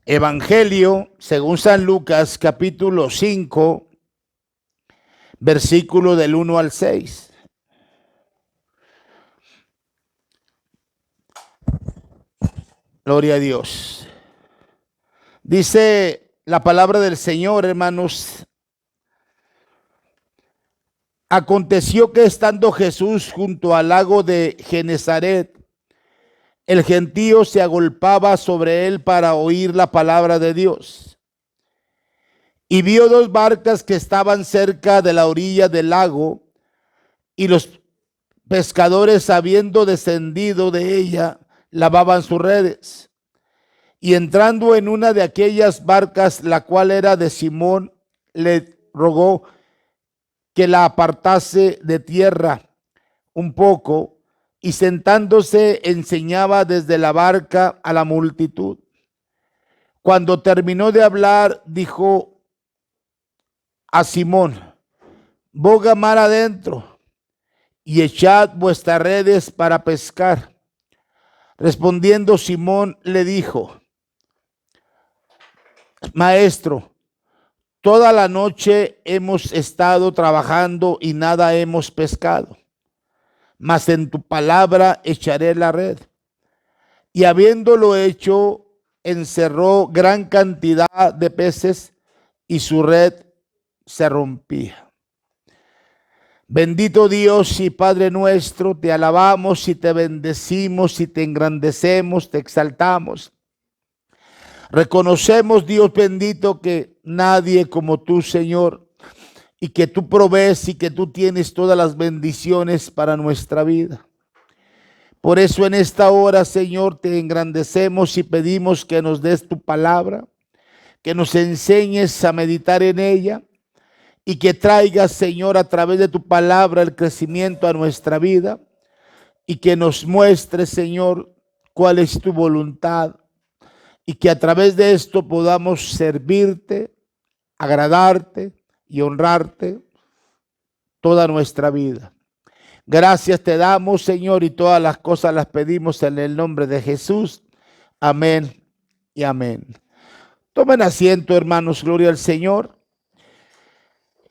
Evangelio según San Lucas, capítulo 5, versículo del 1 al 6. Gloria a Dios. Dice la palabra del Señor, hermanos. Aconteció que estando Jesús junto al lago de Genezaret, el gentío se agolpaba sobre él para oír la palabra de Dios. Y vio dos barcas que estaban cerca de la orilla del lago, y los pescadores, habiendo descendido de ella, lavaban sus redes. Y entrando en una de aquellas barcas, la cual era de Simón, le rogó que la apartase de tierra un poco, y sentándose enseñaba desde la barca a la multitud. Cuando terminó de hablar, dijo a Simón: boga mar adentro y echad vuestras redes para pescar. Respondiendo Simón le dijo: Maestro, toda la noche hemos estado trabajando y nada hemos pescado, mas en tu palabra echaré la red. Y habiéndolo hecho, encerró gran cantidad de peces y su red se rompía. Bendito Dios y Padre nuestro, te alabamos y te bendecimos y te engrandecemos, te exaltamos. Reconocemos, Dios bendito, que nadie como tú, Señor, y que tú provees y que tú tienes todas las bendiciones para nuestra vida. Por eso en esta hora, Señor, te engrandecemos y pedimos que nos des tu palabra, que nos enseñes a meditar en ella y que traigas, Señor, a través de tu palabra el crecimiento a nuestra vida y que nos muestres, Señor, cuál es tu voluntad y que a través de esto podamos servirte, agradarte y honrarte toda nuestra vida. Gracias te damos, Señor, y todas las cosas las pedimos en el nombre de Jesús. Amén y amén. Tomen asiento, hermanos, gloria al Señor.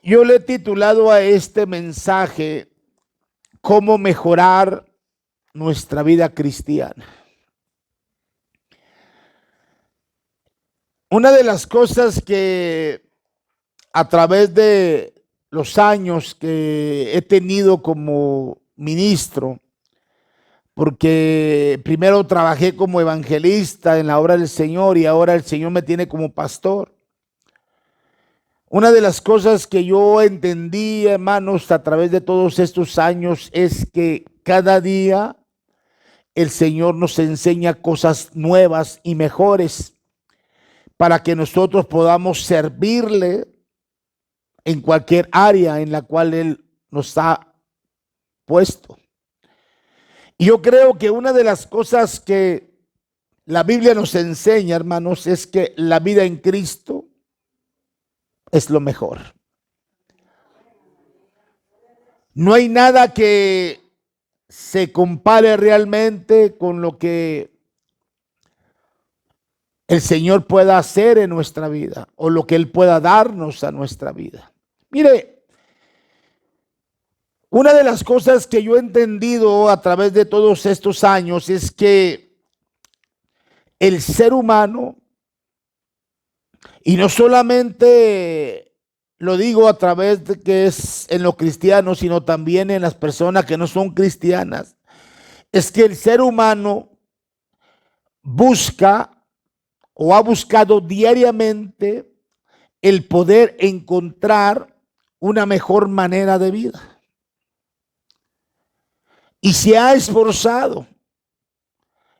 Yo le he titulado a este mensaje: ¿cómo mejorar nuestra vida cristiana? Una de las cosas que a través de los años que he tenido como ministro, porque primero trabajé como evangelista en la obra del Señor y ahora el Señor me tiene como pastor. Una de las cosas que yo entendí, hermanos, a través de todos estos años es que cada día el Señor nos enseña cosas nuevas y mejores para que nosotros podamos servirle en cualquier área en la cual Él nos ha puesto. Y yo creo que una de las cosas que la Biblia nos enseña, hermanos, es que la vida en Cristo es lo mejor. No hay nada que se compare realmente con lo que el Señor pueda hacer en nuestra vida o lo que Él pueda darnos a nuestra vida. Mire, una de las cosas que yo he entendido a través de todos estos años es que el ser humano, y no solamente lo digo a través de que es en lo cristiano, sino también en las personas que no son cristianas, es que el ser humano busca o ha buscado diariamente el poder encontrar una mejor manera de vida. Y se ha esforzado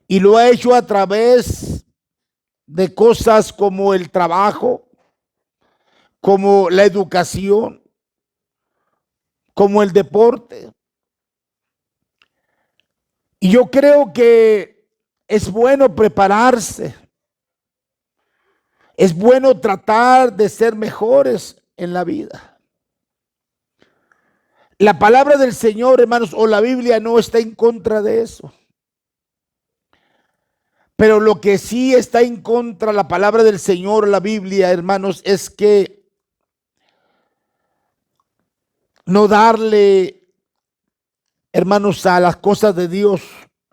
y lo ha hecho a través de cosas como el trabajo, como la educación, como el deporte. Y yo creo que es bueno prepararse. Es bueno tratar de ser mejores en la vida. La palabra del Señor, hermanos, o la Biblia no está en contra de eso. Pero lo que sí está en contra la palabra del Señor, la Biblia, hermanos, es que no darle, hermanos, a las cosas de Dios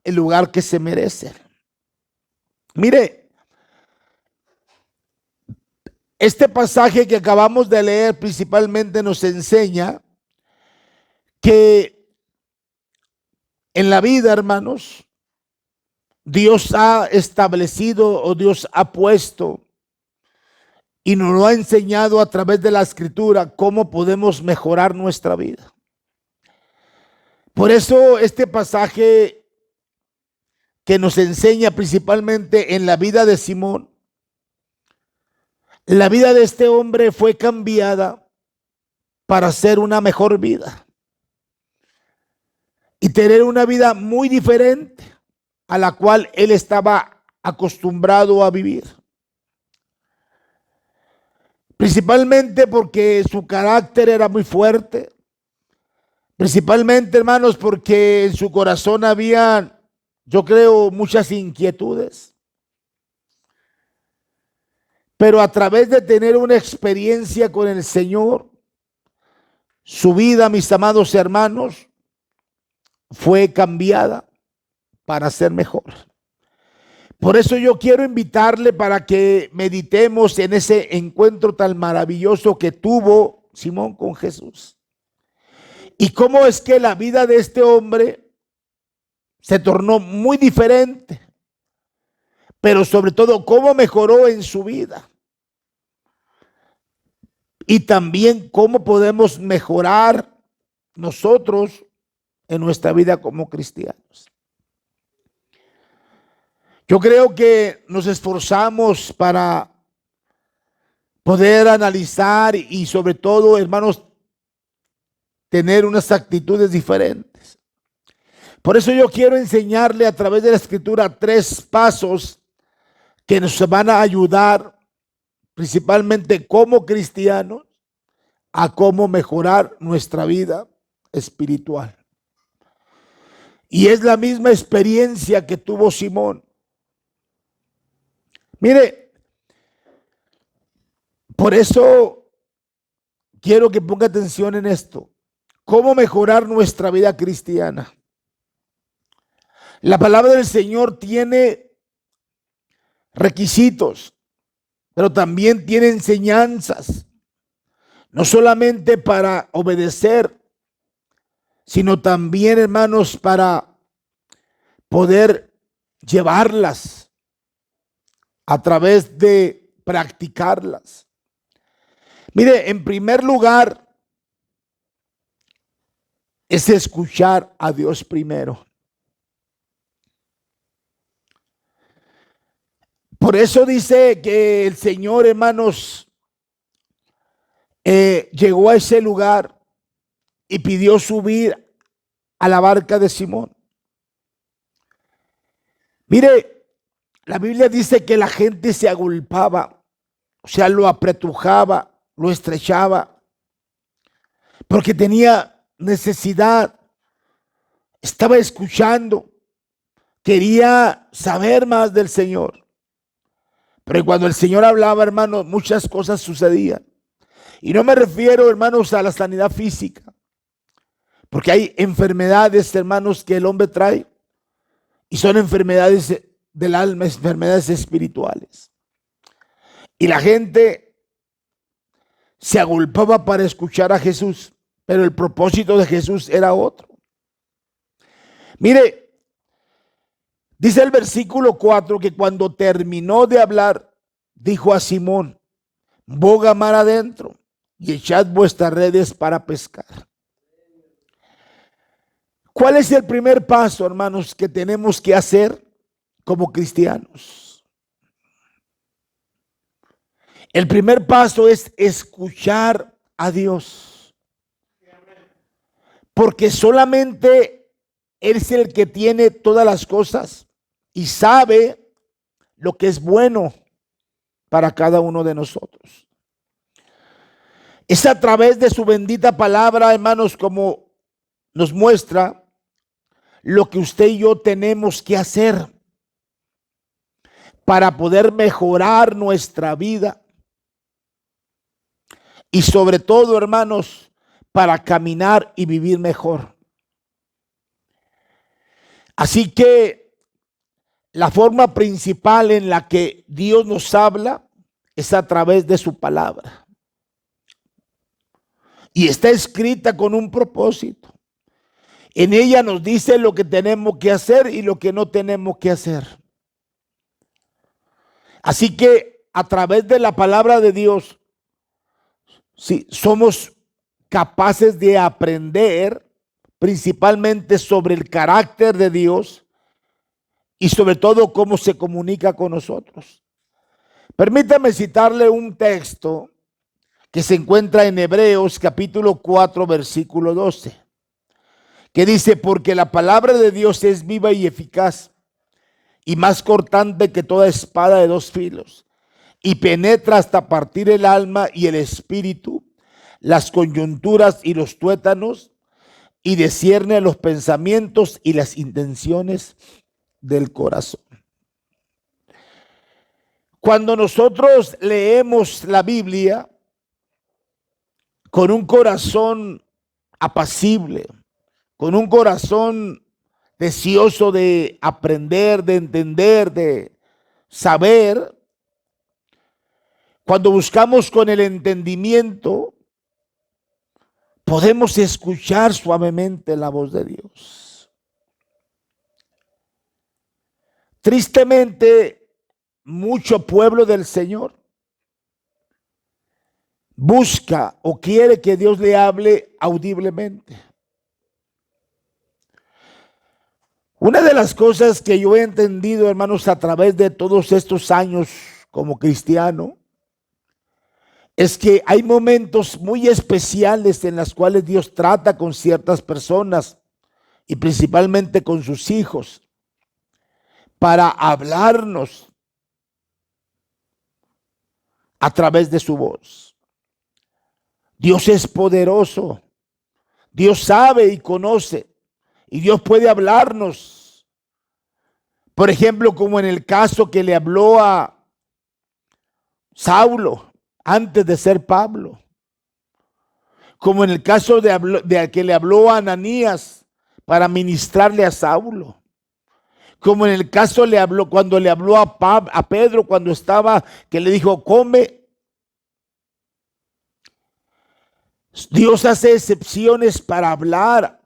el lugar que se merecen. Mire, este pasaje que acabamos de leer principalmente nos enseña que en la vida, hermanos, Dios ha establecido o Dios ha puesto y nos lo ha enseñado a través de la Escritura cómo podemos mejorar nuestra vida. Por eso este pasaje que nos enseña principalmente en la vida de Simón, la vida de este hombre fue cambiada para hacer una mejor vida y tener una vida muy diferente a la cual él estaba acostumbrado a vivir. Principalmente porque su carácter era muy fuerte. Principalmente, hermanos, porque en su corazón había, yo creo, muchas inquietudes. Pero a través de tener una experiencia con el Señor, su vida, mis amados hermanos, fue cambiada para ser mejor. Por eso yo quiero invitarle para que meditemos en ese encuentro tan maravilloso que tuvo Simón con Jesús. Y cómo es que la vida de este hombre se tornó muy diferente. Pero sobre todo, cómo mejoró en su vida. Y también cómo podemos mejorar nosotros en nuestra vida como cristianos. Yo creo que nos esforzamos para poder analizar y sobre todo, hermanos, tener unas actitudes diferentes. Por eso yo quiero enseñarle a través de la Escritura 3 pasos que nos van a ayudar principalmente como cristianos a cómo mejorar nuestra vida espiritual. Y es la misma experiencia que tuvo Simón. Mire, por eso quiero que ponga atención en esto. ¿Cómo mejorar nuestra vida cristiana? La palabra del Señor tiene requisitos, pero también tiene enseñanzas. No solamente para obedecer, sino también, hermanos, para poder llevarlas a través de practicarlas. Mire, en primer lugar, es escuchar a Dios primero. Por eso dice que el Señor, hermanos, llegó a ese lugar y pidió subir a la barca de Simón. Mire, la Biblia dice que la gente se agolpaba, o sea, lo apretujaba, lo estrechaba, porque tenía necesidad, estaba escuchando, quería saber más del Señor. Pero cuando el Señor hablaba, hermanos, muchas cosas sucedían. Y no me refiero, hermanos, a la sanidad física, porque hay enfermedades, hermanos, que el hombre trae, y son enfermedades del alma, enfermedades espirituales. Y la gente se agolpaba para escuchar a Jesús, pero el propósito de Jesús era otro. Mire, dice el versículo 4 que cuando terminó de hablar, dijo a Simón: boga mar adentro y echad vuestras redes para pescar. ¿Cuál es el primer paso, hermanos, que tenemos que hacer como cristianos? El primer paso es escuchar a Dios, porque solamente Él es el que tiene todas las cosas y sabe lo que es bueno para cada uno de nosotros. Es a través de su bendita palabra, hermanos, como nos muestra lo que usted y yo tenemos que hacer. para poder mejorar nuestra vida y sobre todo, hermanos, para caminar y vivir mejor. Así que la forma principal en la que Dios nos habla es a través de su palabra. Y está escrita con un propósito. En ella nos dice lo que tenemos que hacer y lo que no tenemos que hacer. Así que a través de la palabra de Dios, sí, somos capaces de aprender principalmente sobre el carácter de Dios y sobre todo cómo se comunica con nosotros. Permítame citarle un texto que se encuentra en Hebreos capítulo 4 versículo 12, que dice: porque la palabra de Dios es viva y eficaz y más cortante que toda espada de dos filos, y penetra hasta partir el alma y el espíritu, las coyunturas y los tuétanos, y discierne los pensamientos y las intenciones del corazón. Cuando nosotros leemos la Biblia con un corazón apacible, con un corazón deseoso de aprender, de entender, de saber, cuando buscamos con el entendimiento, podemos escuchar suavemente la voz de Dios. Tristemente, mucho pueblo del Señor busca o quiere que Dios le hable audiblemente. Una de las cosas que yo he entendido, hermanos, a través de todos estos años como cristiano, es que hay momentos muy especiales en los cuales Dios trata con ciertas personas y principalmente con sus hijos para hablarnos a través de su voz. Dios es poderoso, Dios sabe y conoce, y Dios puede hablarnos. Por ejemplo, como en el caso que le habló a Saulo antes de ser Pablo, como en el caso de que le habló a Ananías para ministrarle a Saulo, como en el caso cuando le habló a Pedro cuando estaba, que le dijo: come. Dios hace excepciones para hablar,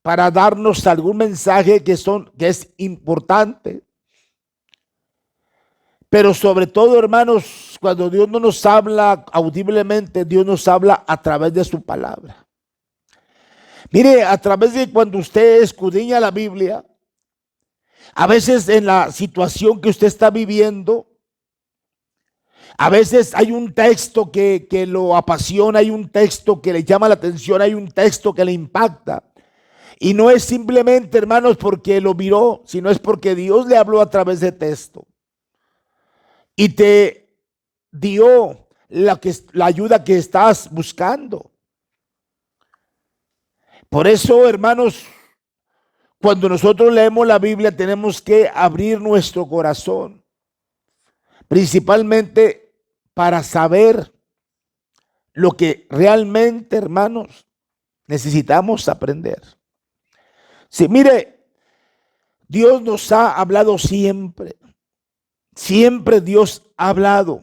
para darnos algún mensaje que es importante. Pero sobre todo, hermanos, cuando Dios no nos habla audiblemente, Dios nos habla a través de su palabra. Mire, a través de cuando usted escudriña la Biblia, a veces en la situación que usted está viviendo, a veces hay un texto que lo apasiona, hay un texto que le llama la atención, hay un texto que le impacta. Y no es simplemente, hermanos, porque lo miró, sino es porque Dios le habló a través de texto. Y te dio la ayuda que estás buscando. Por eso, hermanos, cuando nosotros leemos la Biblia tenemos que abrir nuestro corazón, principalmente para saber lo que realmente, hermanos, necesitamos aprender. Sí, mire, Dios nos ha hablado siempre. Siempre Dios ha hablado.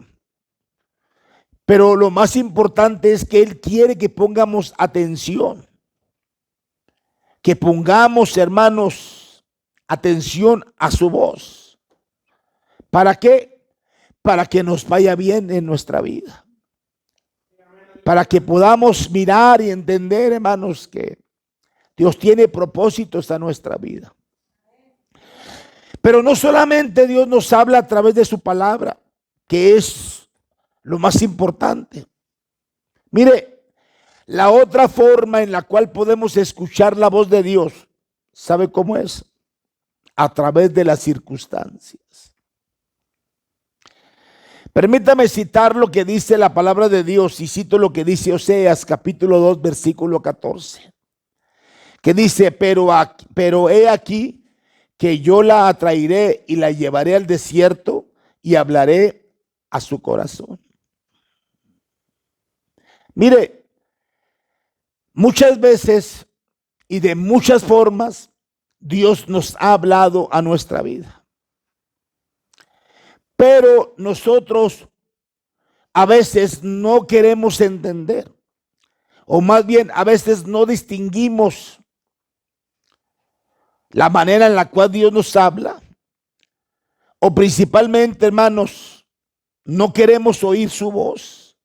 Pero lo más importante es que Él quiere que pongamos atención. Que pongamos, hermanos, atención a su voz. ¿Para qué? Para que nos vaya bien en nuestra vida. Para que podamos mirar y entender, hermanos, que Dios tiene propósitos a nuestra vida. Pero no solamente Dios nos habla a través de su palabra, que es lo más importante. Mire, la otra forma en la cual podemos escuchar la voz de Dios, ¿sabe cómo es? A través de las circunstancias. Permítame citar lo que dice la palabra de Dios, y cito lo que dice Oseas capítulo 2 versículo 14, que dice: pero he aquí que yo la atraeré y la llevaré al desierto y hablaré a su corazón. Mire, muchas veces y de muchas formas Dios nos ha hablado a nuestra vida. Pero nosotros a veces no queremos entender, o más bien a veces no distinguimos la manera en la cual Dios nos habla, o principalmente, hermanos, no queremos oír su voz.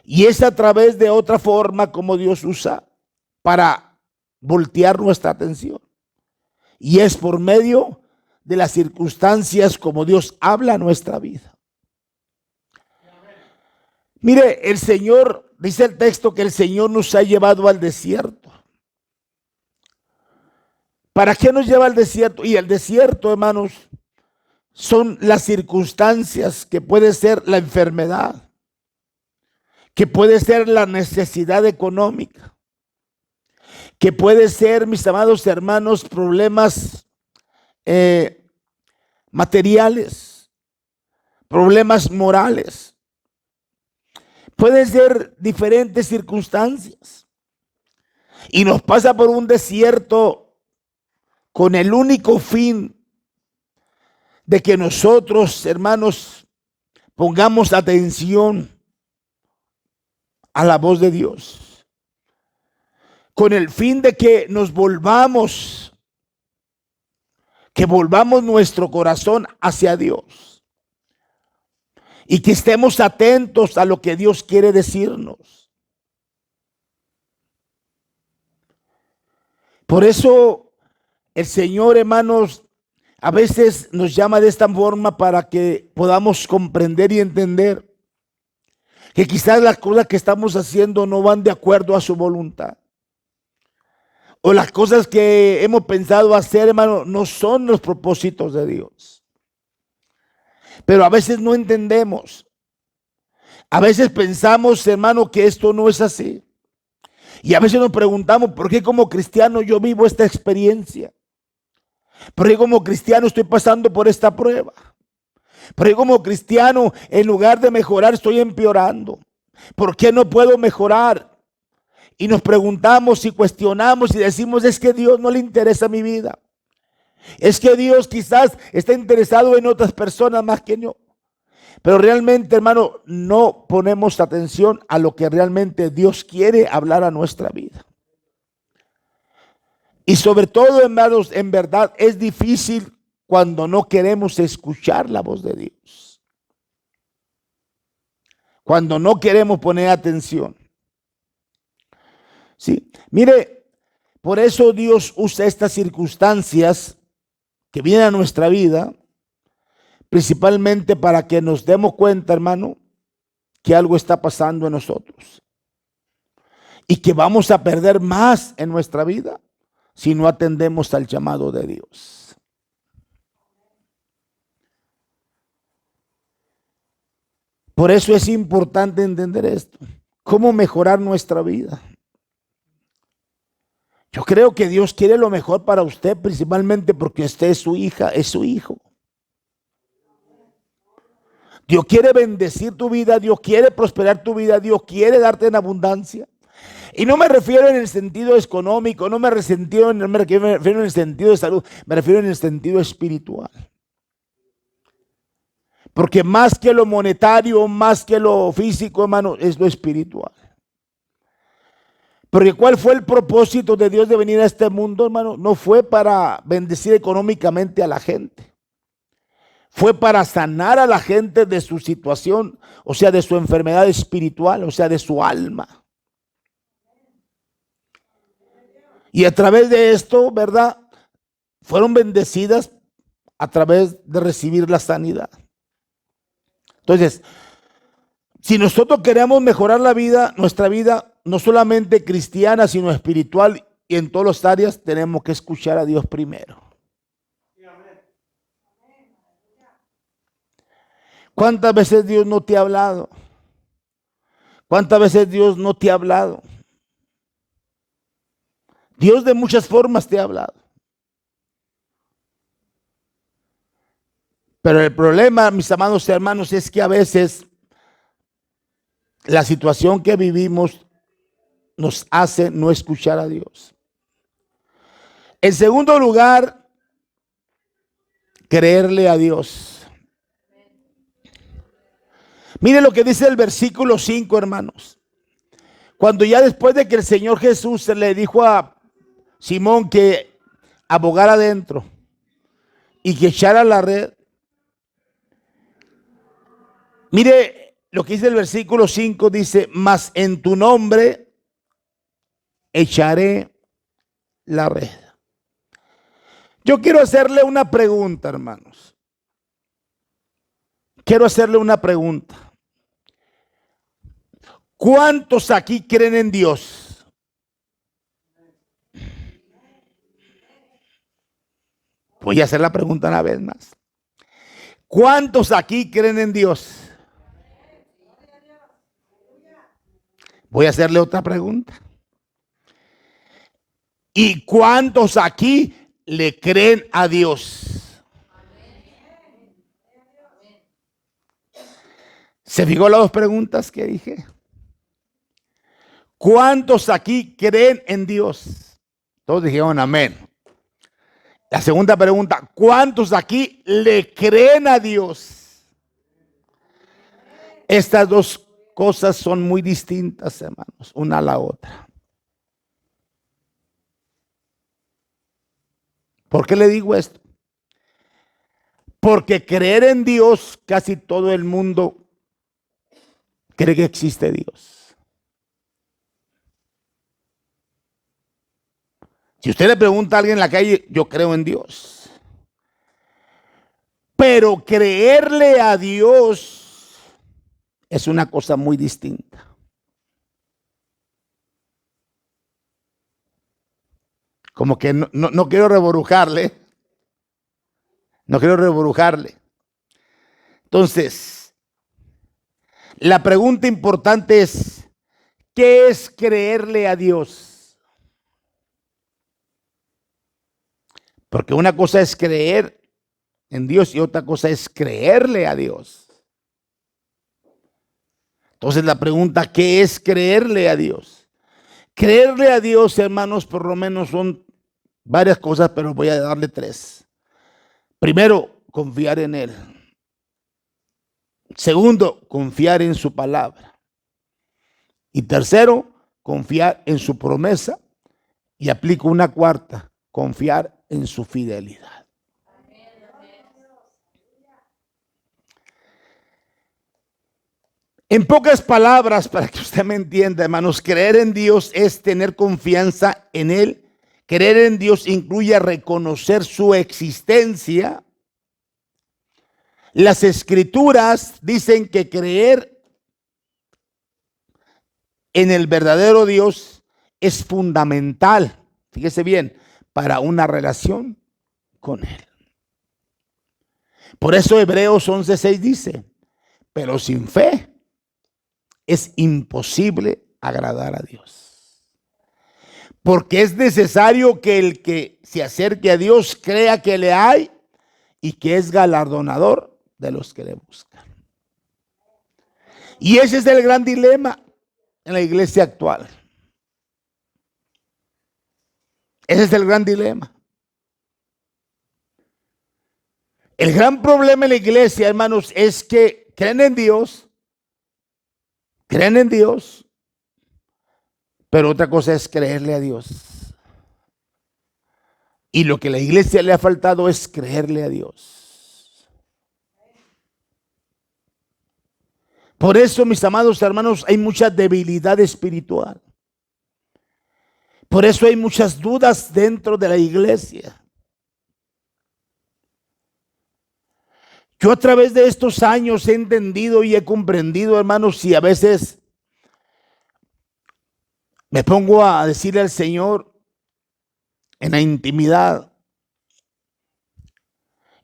Y es a través de otra forma como Dios usa para voltear nuestra atención. Y es por medio de las circunstancias como Dios habla a nuestra vida. Mire, el Señor, dice el texto que el Señor nos ha llevado al desierto. ¿Para qué nos lleva al desierto? Y el desierto, hermanos, son las circunstancias, que puede ser la enfermedad, que puede ser la necesidad económica, que puede ser, mis amados hermanos, problemas materiales, problemas morales. Pueden ser diferentes circunstancias. Y nos pasa por un desierto con el único fin de que nosotros, hermanos, pongamos atención a la voz de Dios. Con el fin de que nos volvamos, que volvamos nuestro corazón hacia Dios. Y que estemos atentos a lo que Dios quiere decirnos. Por eso el Señor, hermanos, a veces nos llama de esta forma para que podamos comprender y entender que quizás las cosas que estamos haciendo no van de acuerdo a su voluntad. O las cosas que hemos pensado hacer, hermano, no son los propósitos de Dios. Pero a veces no entendemos. A veces pensamos, hermano, que esto no es así. Y a veces nos preguntamos, ¿por qué como cristiano yo vivo esta experiencia? ¿Por qué como cristiano estoy pasando por esta prueba? ¿Por qué como cristiano, en lugar de mejorar, estoy empeorando? ¿Por qué no puedo mejorar? Y nos preguntamos y cuestionamos y decimos, es que Dios no le interesa mi vida. Es que Dios quizás está interesado en otras personas más que yo. Pero realmente, hermano, no ponemos atención a lo que realmente Dios quiere hablar a nuestra vida. Y sobre todo, hermanos, en verdad es difícil cuando no queremos escuchar la voz de Dios. Cuando no queremos poner atención. Sí, mire, por eso Dios usa estas circunstancias que vienen a nuestra vida, principalmente para que nos demos cuenta, hermano, que algo está pasando en nosotros y que vamos a perder más en nuestra vida si no atendemos al llamado de Dios. Por eso es importante entender esto. ¿Cómo mejorar nuestra vida? Yo creo que Dios quiere lo mejor para usted, principalmente porque usted es su hija, es su hijo. Dios quiere bendecir tu vida, Dios quiere prosperar tu vida, Dios quiere darte en abundancia. Y no me refiero en el sentido económico, no me refiero en el sentido de salud, me refiero en el sentido espiritual. Porque más que lo monetario, más que lo físico, hermano, es lo espiritual. Porque ¿cuál fue el propósito de Dios de venir a este mundo, hermano? No fue para bendecir económicamente a la gente. Fue para sanar a la gente de su situación, o sea, de su enfermedad espiritual, o sea, de su alma. Y a través de esto, ¿verdad? Fueron bendecidas a través de recibir la sanidad. Entonces, si nosotros queremos mejorar la vida, nuestra vida, no solamente cristiana, sino espiritual y en todas las áreas, tenemos que escuchar a Dios primero. ¿Cuántas veces Dios no te ha hablado? ¿Cuántas veces Dios no te ha hablado? Dios de muchas formas te ha hablado. Pero el problema, mis amados hermanos, es que a veces la situación que vivimos nos hace no escuchar a Dios. En segundo lugar, creerle a Dios. Mire lo que dice el versículo 5, hermanos. Cuando ya después de que el Señor Jesús le dijo a Simón que abogara adentro y que echara la red. Mire lo que dice el versículo 5, dice, mas en tu nombre echaré la red. Yo quiero hacerle una pregunta, hermanos. Quiero hacerle una pregunta. ¿Cuántos aquí creen en Dios? Voy a hacer la pregunta una vez más. ¿Cuántos aquí creen en Dios? Voy a hacerle otra pregunta. ¿Y cuántos aquí le creen a Dios? ¿Se fijó las dos preguntas que dije? ¿Cuántos aquí creen en Dios? Todos dijeron amén. La segunda pregunta, ¿cuántos aquí le creen a Dios? Estas dos cosas son muy distintas, hermanos, una a la otra. ¿Por qué le digo esto? Porque creer en Dios, casi todo el mundo cree que existe Dios. Si usted le pregunta a alguien en la calle, yo creo en Dios. Pero creerle a Dios es una cosa muy distinta. Como que no quiero reburujarle. No quiero reburujarle. Entonces, la pregunta importante es, ¿qué es creerle a Dios? Porque una cosa es creer en Dios y otra cosa es creerle a Dios. Entonces la pregunta, ¿qué es creerle a Dios? Creerle a Dios, hermanos, por lo menos son varias cosas, pero voy a darle tres. Primero, confiar en Él. Segundo, confiar en su palabra. Y tercero, confiar en su promesa. Y aplico una cuarta, confiar en su fidelidad. En pocas palabras, para que usted me entienda, hermanos, creer en Dios es tener confianza en Él. Creer en Dios incluye reconocer su existencia. Las escrituras dicen que creer en el verdadero Dios es fundamental, fíjese bien, para una relación con Él. Por eso Hebreos 11:6 dice, pero sin fe es imposible agradar a Dios. Porque es necesario que el que se acerque a Dios crea que le hay y que es galardonador de los que le buscan. Y ese es el gran dilema en la iglesia actual. Ese es el gran dilema. El gran problema en la iglesia, hermanos, es que creen en Dios, pero otra cosa es creerle a Dios. Y lo que a la iglesia le ha faltado es creerle a Dios. Por eso, mis amados hermanos, hay mucha debilidad espiritual. Por eso hay muchas dudas dentro de la iglesia. Yo a través de estos años he entendido y he comprendido, hermanos, y a veces me pongo a decirle al Señor en la intimidad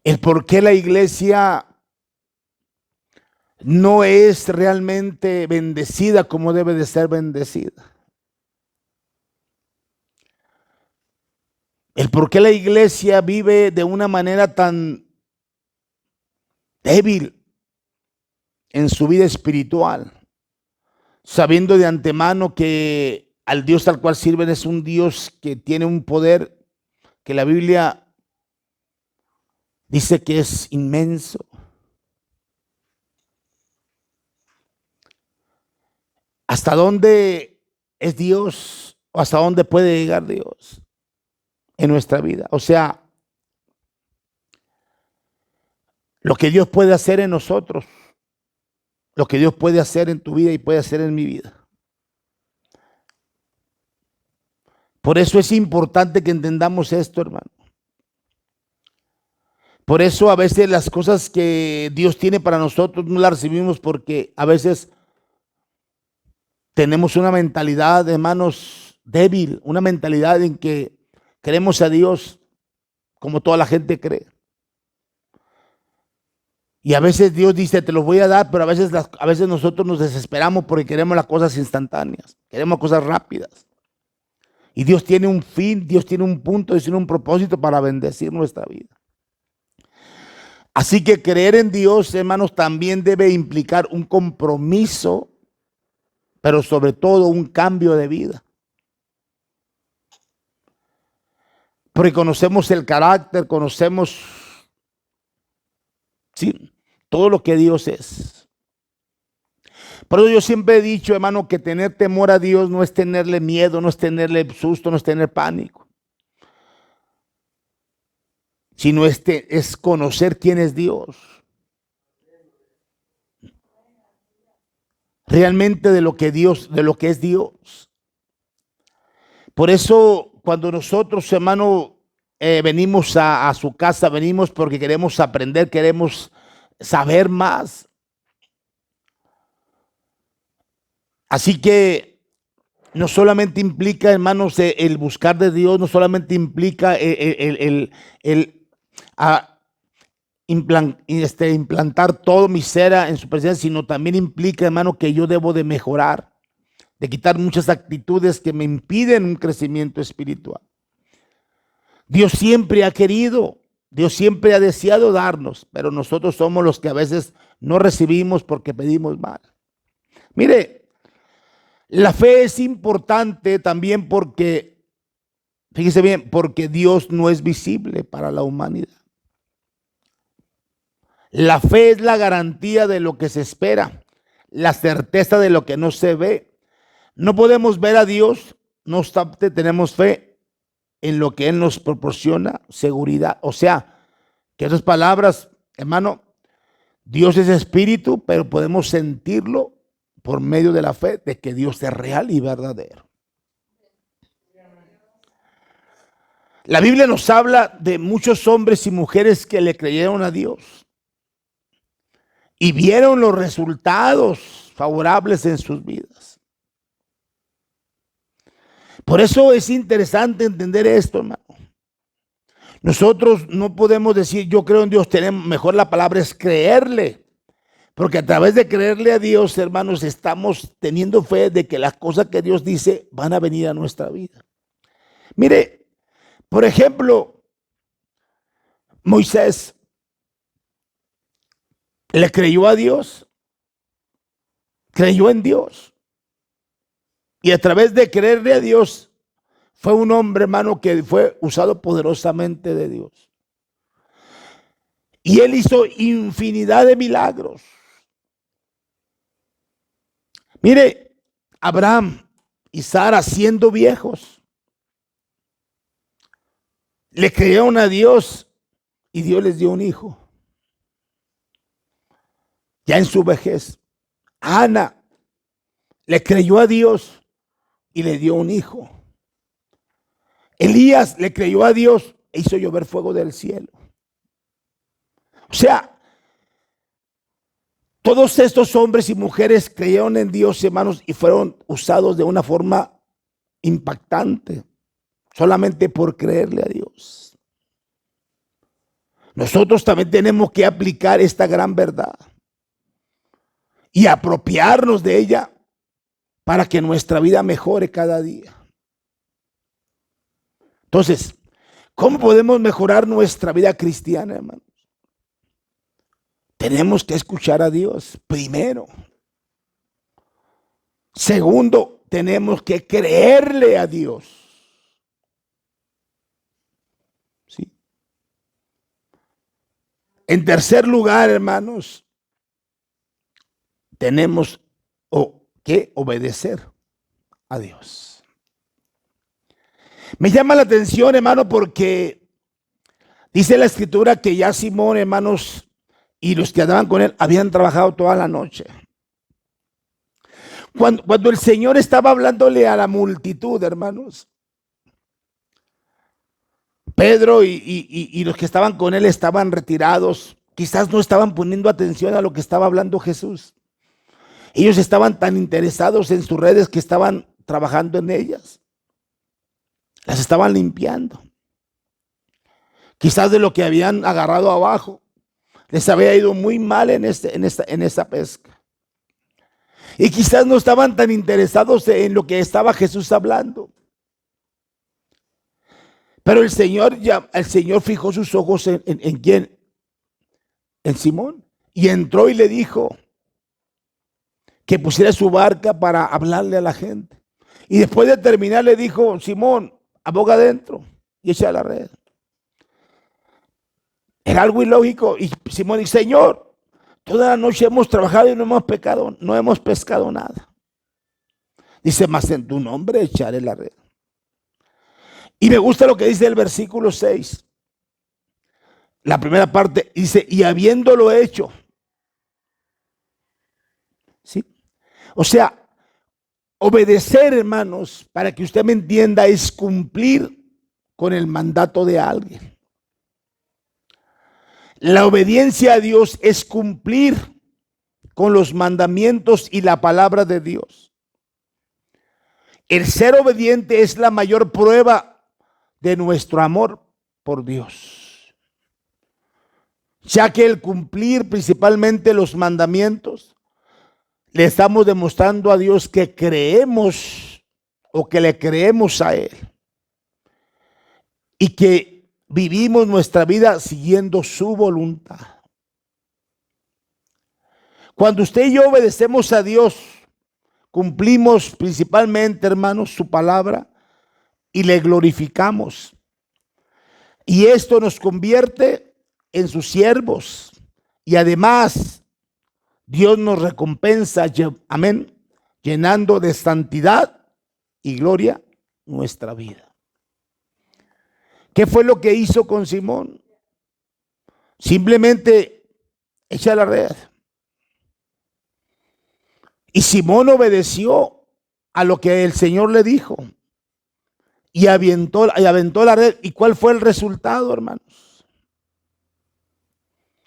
el por qué la iglesia no es realmente bendecida como debe de ser bendecida. El por qué la iglesia vive de una manera tan débil en su vida espiritual, sabiendo de antemano que al Dios al cual sirven es un Dios que tiene un poder que la Biblia dice que es inmenso. ¿Hasta dónde es Dios o hasta dónde puede llegar Dios en nuestra vida? O sea, lo que Dios puede hacer en nosotros, lo que Dios puede hacer en tu vida y puede hacer en mi vida. Por eso es importante que entendamos esto, hermano. Por eso a veces las cosas que Dios tiene para nosotros no las recibimos porque a veces tenemos una mentalidad, hermanos, débil, una mentalidad en que queremos a Dios como toda la gente cree. Y a veces Dios dice, te los voy a dar, pero a veces nosotros nos desesperamos porque queremos las cosas instantáneas, queremos cosas rápidas. Y Dios tiene un fin, Dios tiene un punto, Dios tiene un propósito para bendecir nuestra vida. Así que creer en Dios, hermanos, también debe implicar un compromiso, pero sobre todo un cambio de vida. Porque conocemos el carácter, conocemos, sí, todo lo que Dios es. Por eso yo siempre he dicho, hermano, que tener temor a Dios no es tenerle miedo, no es tenerle susto, no es tener pánico, sino es conocer quién es Dios. Realmente de lo que es Dios. Por eso cuando nosotros, hermano, venimos a su casa, venimos porque queremos aprender, queremos saber más. Así que no solamente implica, hermanos, el buscar de Dios, no solamente implica implantar todo mi ser en su presencia, sino también implica, hermano, que yo debo de mejorar, de quitar muchas actitudes que me impiden un crecimiento espiritual. Dios siempre ha querido, Dios siempre ha deseado darnos, pero nosotros somos los que a veces no recibimos porque pedimos mal. Mire, la fe es importante también porque, fíjese bien, porque Dios no es visible para la humanidad. La fe es la garantía de lo que se espera, la certeza de lo que no se ve. No podemos ver a Dios, no obstante tenemos fe en lo que Él nos proporciona seguridad. O sea, que esas palabras, hermano, Dios es espíritu, pero podemos sentirlo por medio de la fe de que Dios es real y verdadero. La Biblia nos habla de muchos hombres y mujeres que le creyeron a Dios y vieron los resultados favorables en sus vidas. Por eso es interesante entender esto, hermano. Nosotros no podemos decir yo creo en Dios, mejor la palabra es creerle. Porque a través de creerle a Dios, hermanos, estamos teniendo fe de que las cosas que Dios dice van a venir a nuestra vida. Mire, por ejemplo, Moisés le creyó a Dios, creyó en Dios. Y a través de creerle a Dios, fue un hombre, hermano, que fue usado poderosamente de Dios. Y él hizo infinidad de milagros. Mire, Abraham y Sara siendo viejos, le creyeron a Dios y Dios les dio un hijo. Ya en su vejez, Ana le creyó a Dios y le dio un hijo. Elías le creyó a Dios e hizo llover fuego del cielo. O sea, todos estos hombres y mujeres creyeron en Dios, hermanos, y fueron usados de una forma impactante, solamente por creerle a Dios. Nosotros también tenemos que aplicar esta gran verdad y apropiarnos de ella para que nuestra vida mejore cada día. Entonces, ¿cómo podemos mejorar nuestra vida cristiana, hermanos? tenemos que escuchar a Dios primero. Segundo, tenemos que creerle a Dios. ¿Sí? En tercer lugar, hermanos, tenemos que obedecer a Dios. Me llama la atención, hermano, porque dice la escritura que ya Simón, hermanos, y los que andaban con él habían trabajado toda la noche. Cuando el Señor estaba hablándole a la multitud, hermanos, Pedro y los que estaban con él estaban retirados. Quizás no estaban poniendo atención a lo que estaba hablando Jesús. Ellos estaban tan interesados en sus redes que estaban trabajando en ellas. Las estaban limpiando. Quizás de lo que habían agarrado abajo les había ido muy mal en esa pesca. Y quizás no estaban tan interesados en lo que estaba Jesús hablando. Pero el Señor fijó sus ojos en quién, en Simón. Y entró y le dijo que pusiera su barca para hablarle a la gente. Y después de terminar le dijo: Simón, aboga adentro y echa la red. Era algo ilógico. Y Simón dice: Señor, toda la noche hemos trabajado y no hemos pescado nada. Dice: mas en tu nombre echaré la red. Y me gusta lo que dice el versículo 6. La primera parte dice: y habiéndolo hecho. ¿Sí? O sea, obedecer, hermanos, para que usted me entienda, es cumplir con el mandato de alguien. La obediencia a Dios es cumplir con los mandamientos y la palabra de Dios. El ser obediente es la mayor prueba de nuestro amor por Dios, ya que el cumplir principalmente los mandamientos, le estamos demostrando a Dios que creemos o que le creemos a Él y que vivimos nuestra vida siguiendo su voluntad. Cuando usted y yo obedecemos a Dios, cumplimos principalmente, hermanos, su palabra y le glorificamos. Y esto nos convierte en sus siervos. Y además, Dios nos recompensa, amén, llenando de santidad y gloria nuestra vida. ¿Qué fue lo que hizo con Simón? Simplemente echa la red. Y Simón obedeció a lo que el Señor le dijo. Y aventó la red. ¿Y cuál fue el resultado, hermanos?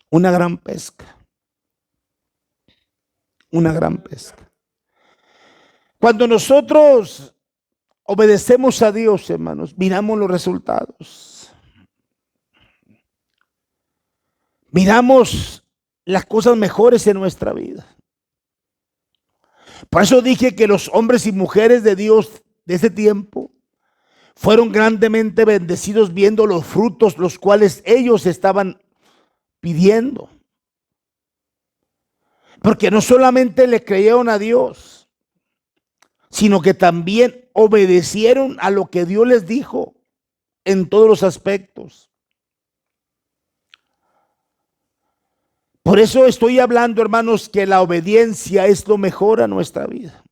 Una gran pesca. Una gran pesca. Cuando nosotros obedecemos a Dios, hermanos, miramos los resultados. Miramos las cosas mejores en nuestra vida. Por eso dije que los hombres y mujeres de Dios de ese tiempo fueron grandemente bendecidos viendo los frutos los cuales ellos estaban pidiendo. Porque no solamente le creyeron a Dios, sino que también obedecieron a lo que Dios les dijo en todos los aspectos. Por eso estoy hablando, hermanos, que la obediencia es lo mejor a nuestra vida.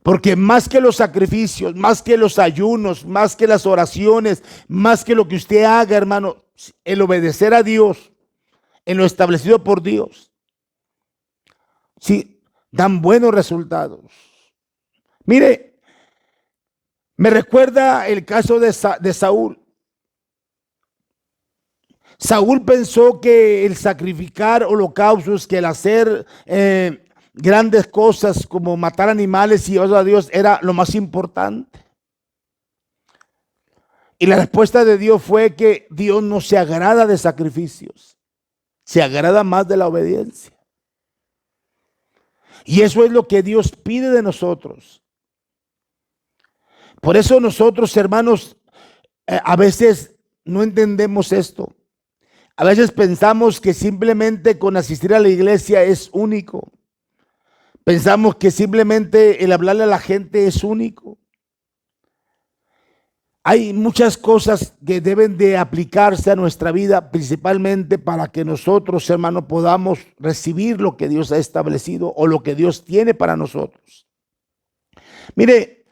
Porque más que los sacrificios, más que los ayunos, más que las oraciones, más que lo que usted haga, hermano, el obedecer a Dios en lo establecido por Dios, sí, dan buenos resultados. Mire, me recuerda el caso de Saúl. Saúl pensó que el sacrificar holocaustos, que el hacer grandes cosas como matar animales y llevarlos a Dios era lo más importante. Y la respuesta de Dios fue que Dios no se agrada de sacrificios, se agrada más de la obediencia. Y eso es lo que Dios pide de nosotros. Por eso nosotros, hermanos, a veces no entendemos esto. A veces pensamos que simplemente con asistir a la iglesia es único. Pensamos que simplemente el hablarle a la gente es único. Hay muchas cosas que deben de aplicarse a nuestra vida, principalmente para que nosotros, hermanos, podamos recibir lo que Dios ha establecido o lo que Dios tiene para nosotros. Mire,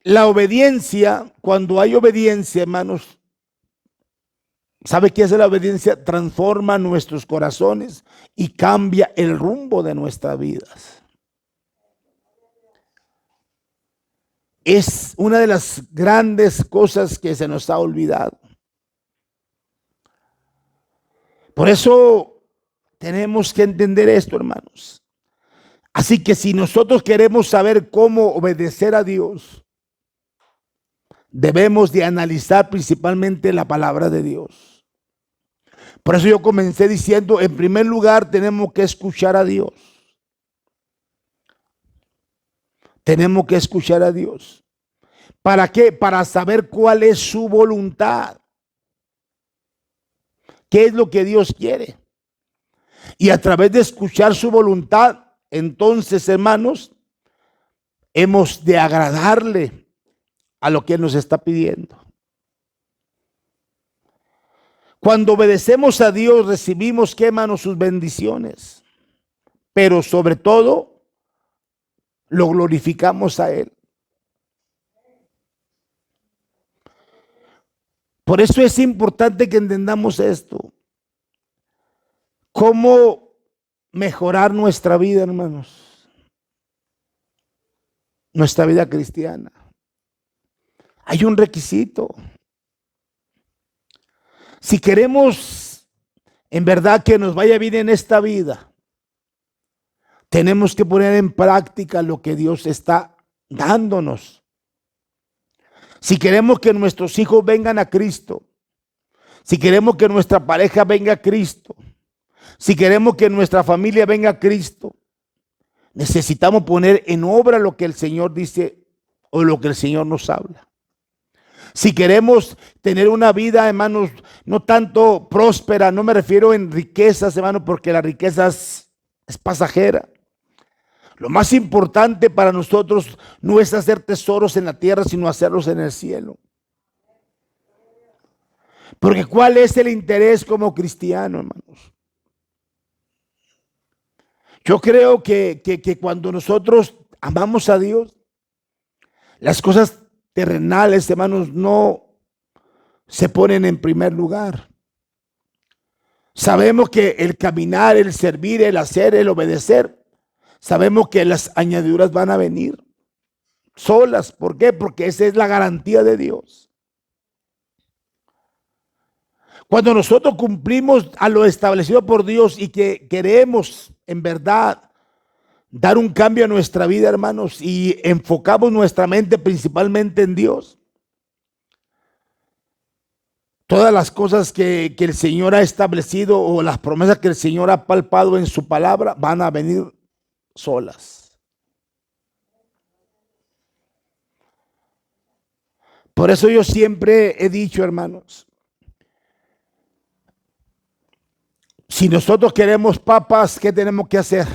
la obediencia, cuando hay obediencia, hermanos, ¿sabe qué hace la obediencia? Transforma nuestros corazones y cambia el rumbo de nuestras vidas. Es una de las grandes cosas que se nos ha olvidado. Por eso tenemos que entender esto, hermanos. Así que si nosotros queremos saber cómo obedecer a Dios, debemos de analizar principalmente la palabra de Dios. Por eso yo comencé diciendo, en primer lugar, tenemos que escuchar a Dios. Tenemos que escuchar a Dios. ¿Para qué? Para saber cuál es su voluntad. ¿Qué es lo que Dios quiere? Y a través de escuchar su voluntad, entonces, hermanos, hemos de agradarle a lo que Él nos está pidiendo. Cuando obedecemos a Dios, recibimos, ¿qué, hermanos? Sus bendiciones. Pero sobre todo, lo glorificamos a Él. Por eso es importante que entendamos esto. ¿Cómo mejorar nuestra vida, hermanos? Nuestra vida cristiana. Hay un requisito. Si queremos en verdad que nos vaya bien en esta vida, tenemos que poner en práctica lo que Dios está dándonos. Si queremos que nuestros hijos vengan a Cristo, si queremos que nuestra pareja venga a Cristo, si queremos que nuestra familia venga a Cristo, necesitamos poner en obra lo que el Señor dice o lo que el Señor nos habla. Si queremos tener una vida, hermanos, no tanto próspera, no me refiero en riquezas, hermanos, porque la riqueza es pasajera. Lo más importante para nosotros no es hacer tesoros en la tierra, sino hacerlos en el cielo. Porque ¿cuál es el interés como cristiano, hermanos? Yo creo que cuando nosotros amamos a Dios, las cosas terrenales, hermanos, no se ponen en primer lugar. Sabemos que el caminar, el servir, el hacer, el obedecer, sabemos que las añadiduras van a venir solas. ¿Por qué? Porque esa es la garantía de Dios. Cuando nosotros cumplimos a lo establecido por Dios y que queremos en verdad dar un cambio a nuestra vida, hermanos, y enfocamos nuestra mente principalmente en Dios, todas las cosas que el Señor ha establecido o las promesas que el Señor ha palpado en su palabra van a venir solas. Por eso yo siempre he dicho, hermanos, si nosotros queremos papas, ¿qué tenemos que hacer?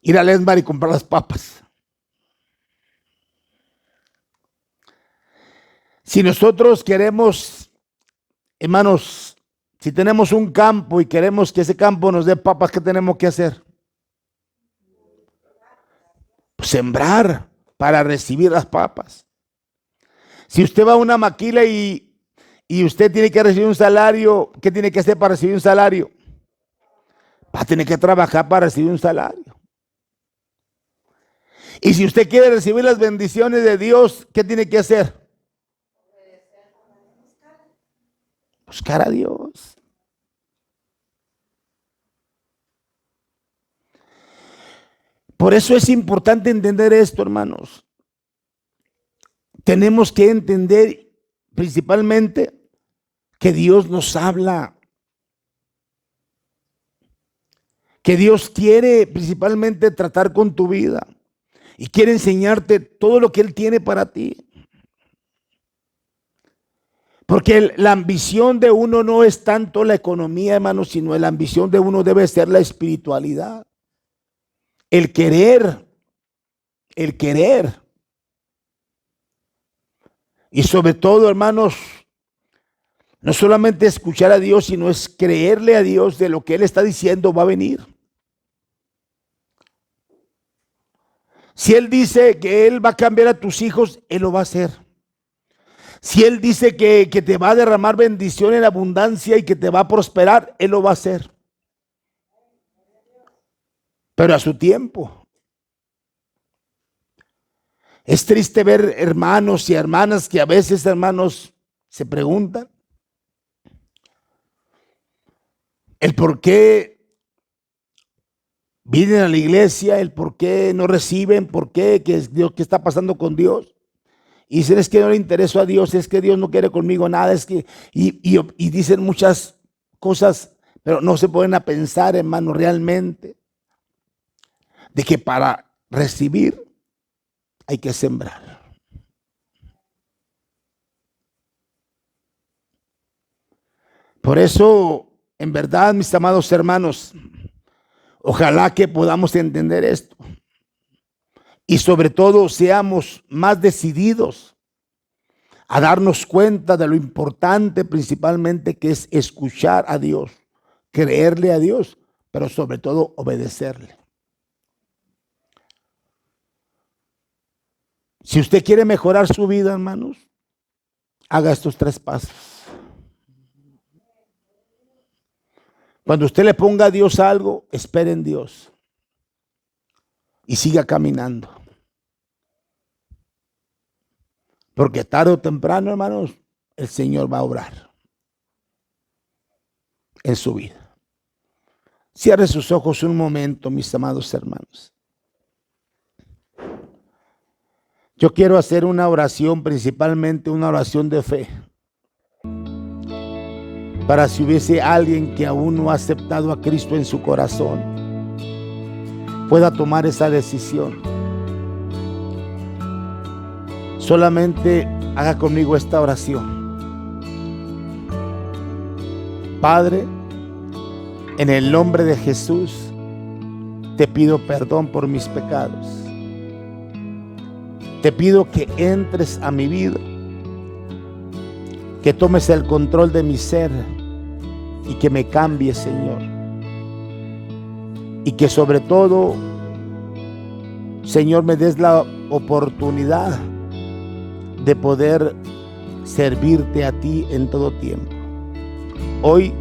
Ir al Esmar y comprar las papas. Si nosotros queremos, hermanos, si tenemos un campo y queremos que ese campo nos dé papas, ¿qué tenemos que hacer? Pues sembrar para recibir las papas. Si usted va a una maquila y usted tiene que recibir un salario, ¿qué tiene que hacer para recibir un salario? Va a tener que trabajar para recibir un salario. Y si usted quiere recibir las bendiciones de Dios, ¿qué tiene que hacer? Buscar a Dios. Por eso es importante entender esto, hermanos. Tenemos que entender principalmente que Dios nos habla, que Dios quiere principalmente tratar con tu vida y quiere enseñarte todo lo que Él tiene para ti. Porque la ambición de uno no es tanto la economía, hermanos, sino la ambición de uno debe ser la espiritualidad. El querer. Y sobre todo, hermanos, no solamente escuchar a Dios, sino es creerle a Dios de lo que Él está diciendo va a venir. Si Él dice que Él va a cambiar a tus hijos, Él lo va a hacer. Si Él dice que te va a derramar bendición en abundancia y que te va a prosperar, Él lo va a hacer. Pero a su tiempo. Es triste ver hermanos y hermanas que a veces, hermanos, se preguntan el por qué vienen a la iglesia, el por qué no reciben, por qué, qué está pasando con Dios. Y dicen, es que no le intereso a Dios, es que Dios no quiere conmigo nada, es que, y dicen muchas cosas, pero no se ponen a pensar, hermano, realmente, de que para recibir hay que sembrar. Por eso, en verdad, mis amados hermanos, ojalá que podamos entender esto. Y sobre todo seamos más decididos a darnos cuenta de lo importante principalmente que es escuchar a Dios, creerle a Dios, pero sobre todo obedecerle. Si usted quiere mejorar su vida, hermanos, haga estos 3 pasos. Cuando usted le ponga a Dios algo, espere en Dios y siga caminando. Porque tarde o temprano, hermanos, el Señor va a obrar en su vida. Cierre sus ojos un momento, mis amados hermanos. Yo quiero hacer una oración, principalmente una oración de fe. Para si hubiese alguien que aún no ha aceptado a Cristo en su corazón, pueda tomar esa decisión. Solamente haga conmigo esta oración. Padre, en el nombre de Jesús, te pido perdón por mis pecados. Te pido que entres a mi vida, que tomes el control de mi ser y que me cambies, Señor. Y que sobre todo, Señor, me des la oportunidad de poder servirte a ti en todo tiempo. Hoy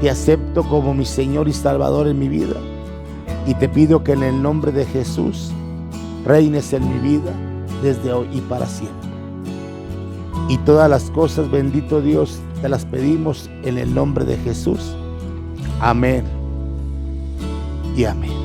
te acepto como mi Señor y Salvador en mi vida y te pido que en el nombre de Jesús reines en mi vida desde hoy y para siempre. Y todas las cosas, bendito Dios, te las pedimos en el nombre de Jesús. Amén y amén.